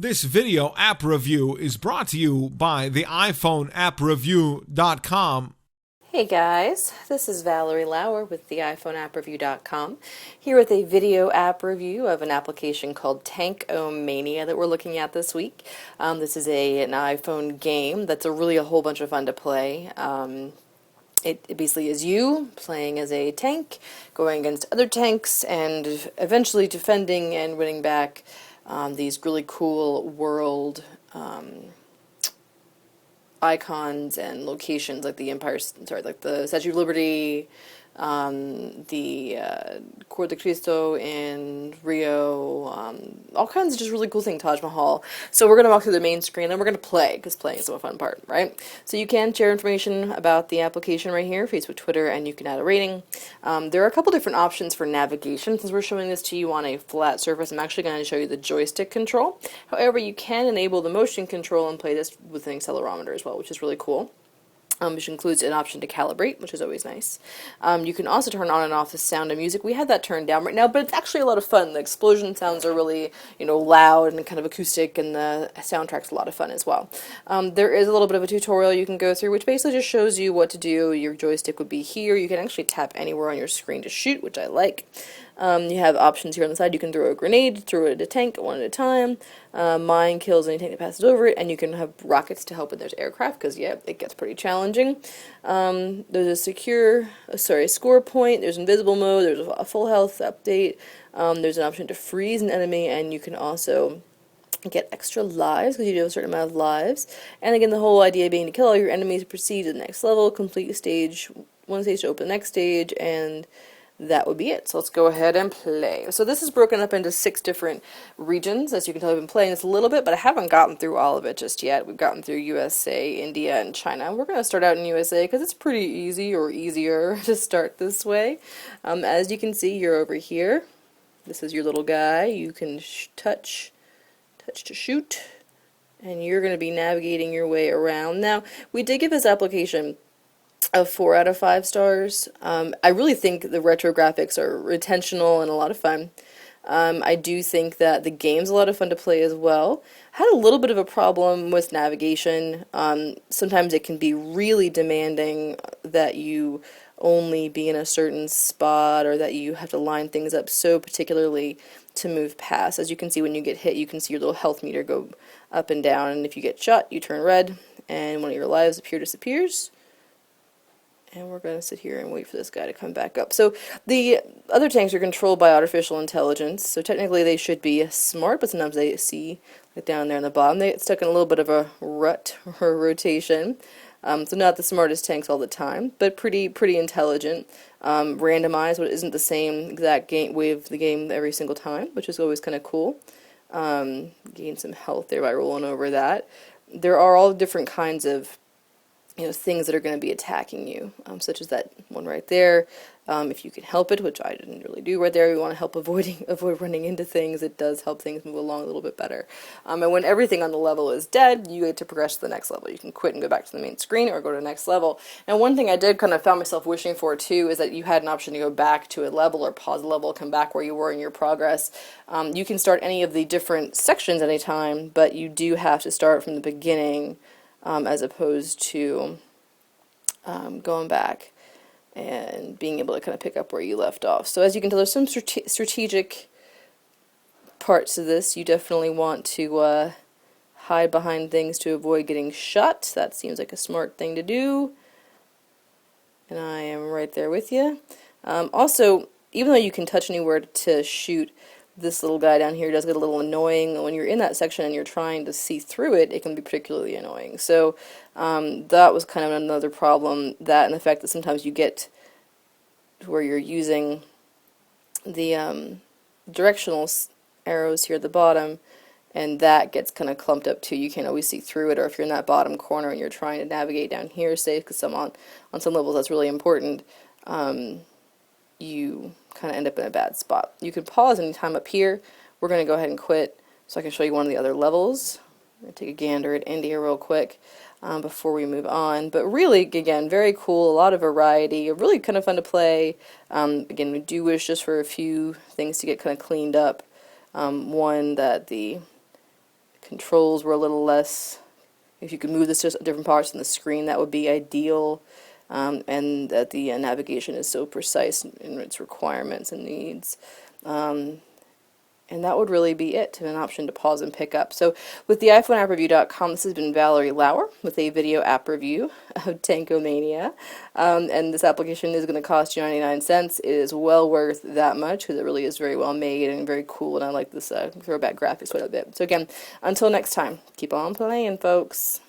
This video app review is brought to you by the iPhone appreview.com. Hey guys, this is Valerie Lauer with the iPhone appreview.com, here with a video app review of an application called Mania that we're looking at this week. This is an iPhone game that's a whole bunch of fun to play. It basically is you playing as a tank, going against other tanks, and eventually defending and winning back these really cool world icons and locations like the Statue of Liberty, the Cor de Cristo in Rio, all kinds of just really cool things, Taj Mahal. So we're going to walk through the main screen, then we're going to play, because playing is the fun part, right? So you can share information about the application right here, Facebook, Twitter, and you can add a rating. There are a couple different options for navigation. Since we're showing this to you on a flat surface, I'm actually going to show you the joystick control. However, you can enable the motion control and play this with an accelerometer as well, which is really cool. Which includes an option to calibrate, which is always nice. You can also turn on and off the sound of music. We have that turned down right now, but it's actually a lot of fun. The explosion sounds are really, loud and kind of acoustic, and the soundtrack's a lot of fun as well. There is a little bit of a tutorial you can go through, which basically just shows you what to do. Your joystick would be here. You can actually tap anywhere on your screen to shoot, which I like. You have options here on the side. You can throw a grenade, throw it at a tank one at a time. Mine kills any tank that passes over it, and you can have rockets to help when there's aircraft, because, yeah, it gets pretty challenging. There's a score point, there's invisible mode, there's a full health update, there's an option to freeze an enemy, and you can also get extra lives, because you do have a certain amount of lives. And again, the whole idea being to kill all your enemies, proceed to the next level, complete one stage to open the next stage, and that would be it. So let's go ahead and play. So this is broken up into 6 different regions. As you can tell, I've been playing this a little bit, but I haven't gotten through all of it just yet. We've gotten through USA, India, and China. We're going to start out in USA because it's pretty easy, or easier, to start this way. As you can see, you're over here. This is your little guy. You can touch to shoot, and you're going to be navigating your way around. Now, we did give this application of 4 out of 5 stars. I really think the retro graphics are intentional and a lot of fun. I do think that the game's a lot of fun to play as well. Had a little bit of a problem with navigation. Sometimes it can be really demanding that you only be in a certain spot, or that you have to line things up so particularly to move past. As you can see, when you get hit, you can see your little health meter go up and down, and if you get shot, you turn red, and one of your lives disappears. And we're going to sit here and wait for this guy to come back up. So the other tanks are controlled by artificial intelligence. So technically they should be smart, but sometimes they see, like down there on the bottom, they get stuck in a little bit of a rut or rotation. So not the smartest tanks all the time, but pretty intelligent. Randomized, but it isn't the same exact way of the game every single time, which is always kind of cool. Gain some health there by rolling over that. There are all different kinds of things that are going to be attacking you, such as that one right there. If you can help it, which I didn't really do right there, we want to help avoid running into things. It does help things move along a little bit better. And when everything on the level is dead, you get to progress to the next level. You can quit and go back to the main screen, or go to the next level. And one thing I did kind of found myself wishing for too is that you had an option to go back to a level, or pause the level, come back where you were in your progress. You can start any of the different sections anytime, but you do have to start from the beginning, as opposed to going back and being able to kind of pick up where you left off. So as you can tell, there's some strategic parts to this. You definitely want to hide behind things to avoid getting shot. That seems like a smart thing to do. And I am right there with you. Also, even though you can touch anywhere to shoot, this little guy down here does get a little annoying. When you're in that section and you're trying to see through it, it can be particularly annoying. So that was kind of another problem, that and the fact that sometimes you get to where you're using the directional arrows here at the bottom, and that gets kind of clumped up too. You can't always see through it, or if you're in that bottom corner and you're trying to navigate down here, say, because on some levels that's really important, you kind of end up in a bad spot. You can pause anytime up here. We're going to go ahead and quit so I can show you one of the other levels. I'm going to take a gander at India real quick before we move on. But really, again, very cool, a lot of variety, really kind of fun to play. Again, we do wish just for a few things to get kind of cleaned up. One, that the controls were a little less. If you could move this to different parts on the screen, that would be ideal. And that the navigation is so precise in its requirements and needs. And that would really be it, and an option to pause and pick up. So with the iPhoneAppReview.com, this has been Valerie Lauer with a video app review of Mania. And this application is going to cost you 99 cents. It is well worth that much because it really is very well made and very cool, and I like this throwback graphics quite a bit. So again, until next time, keep on playing, folks.